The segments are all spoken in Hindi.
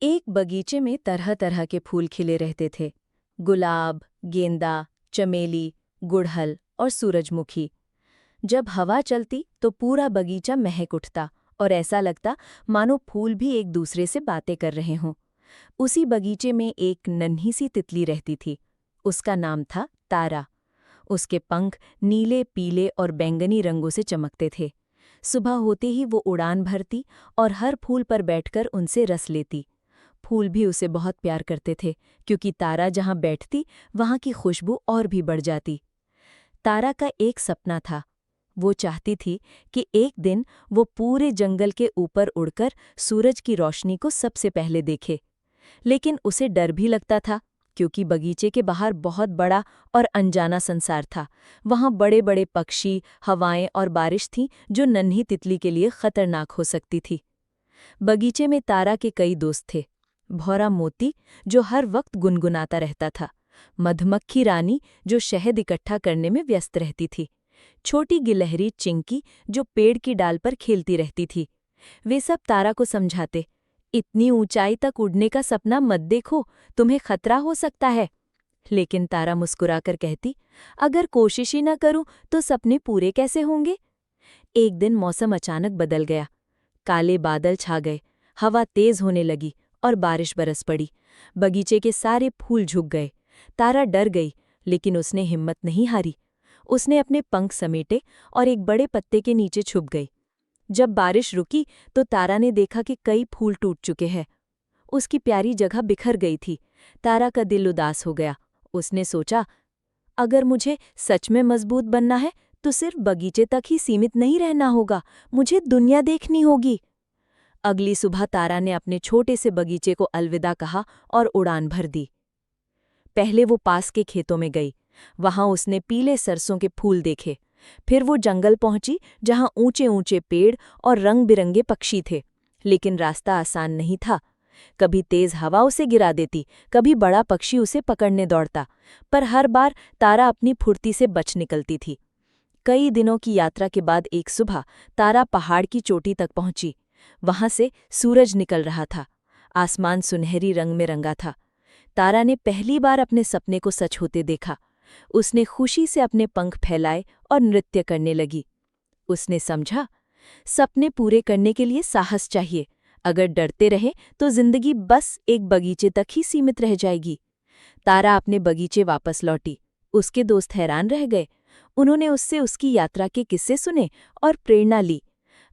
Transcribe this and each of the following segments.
एक बगीचे में तरह तरह के फूल खिले रहते थे। गुलाब, गेंदा, चमेली, गुड़हल और सूरजमुखी। जब हवा चलती तो पूरा बगीचा महक उठता और ऐसा लगता मानो फूल भी एक दूसरे से बातें कर रहे हों। उसी बगीचे में एक नन्ही सी तितली रहती थी। उसका नाम था तारा। उसके पंख नीले, पीले और बैंगनी रंगों से चमकते थे। सुबह होते ही वो उड़ान भरती और हर फूल पर बैठकर उनसे रस लेती। फूल भी उसे बहुत प्यार करते थे, क्योंकि तारा जहाँ बैठती वहाँ की खुशबू और भी बढ़ जाती। तारा का एक सपना था। वो चाहती थी कि एक दिन वो पूरे जंगल के ऊपर उड़कर सूरज की रोशनी को सबसे पहले देखे। लेकिन उसे डर भी लगता था, क्योंकि बगीचे के बाहर बहुत बड़ा और अनजाना संसार था। वहाँ बड़े बड़े पक्षी, हवाएं और बारिश थी जो नन्ही तितली के लिए खतरनाक हो सकती थी। बगीचे में तारा के कई दोस्त थे। भौरा मोती, जो हर वक्त गुनगुनाता रहता था। मधुमक्खी रानी, जो शहद इकट्ठा करने में व्यस्त रहती थी। छोटी गिलहरी चिंकी, जो पेड़ की डाल पर खेलती रहती थी। वे सब तारा को समझाते, इतनी ऊंचाई तक उड़ने का सपना मत देखो, तुम्हें खतरा हो सकता है। लेकिन तारा मुस्कुराकर कहती, अगर कोशिश ही न करूं तो सपने पूरे कैसे होंगे। एक दिन मौसम अचानक बदल गया। काले बादल छा गए, हवा तेज होने लगी और बारिश बरस पड़ी। बगीचे के सारे फूल झुक गए। तारा डर गई, लेकिन उसने हिम्मत नहीं हारी। उसने अपने पंख समेटे और एक बड़े पत्ते के नीचे छुप गई। जब बारिश रुकी तो तारा ने देखा कि कई फूल टूट चुके हैं। उसकी प्यारी जगह बिखर गई थी। तारा का दिल उदास हो गया। उसने सोचा, अगर मुझे सच में मजबूत बनना है तो सिर्फ बगीचे तक ही सीमित नहीं रहना होगा, मुझे दुनिया देखनी होगी। अगली सुबह तारा ने अपने छोटे से बगीचे को अलविदा कहा और उड़ान भर दी। पहले वो पास के खेतों में गई। वहां उसने पीले सरसों के फूल देखे। फिर वो जंगल पहुंची, जहां ऊंचे ऊंचे पेड़ और रंग बिरंगे पक्षी थे। लेकिन रास्ता आसान नहीं था। कभी तेज हवा उसे गिरा देती, कभी बड़ा पक्षी उसे पकड़ने दौड़ता, पर हर बार तारा अपनी फुर्ती से बच निकलती थी। कई दिनों की यात्रा के बाद एक सुबह तारा पहाड़ की चोटी तक पहुंची। वहां से सूरज निकल रहा था। आसमान सुनहरी रंग में रंगा था। तारा ने पहली बार अपने सपने को सच होते देखा। उसने खुशी से अपने पंख फैलाए और नृत्य करने लगी। उसने समझा, सपने पूरे करने के लिए साहस चाहिए। अगर डरते रहे तो जिंदगी बस एक बगीचे तक ही सीमित रह जाएगी। तारा अपने बगीचे वापस लौटी। उसके दोस्त हैरान रह गए। उन्होंने उससे उसकी यात्रा के किस्से सुने और प्रेरणा ली।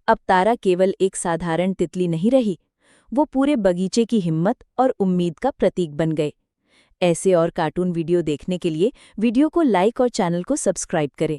अब तारा केवल एक साधारण तितली नहीं रही, वो पूरे बगीचे की हिम्मत और उम्मीद का प्रतीक बन गए। ऐसे और कार्टून वीडियो देखने के लिए वीडियो को लाइक और चैनल को सब्सक्राइब करें।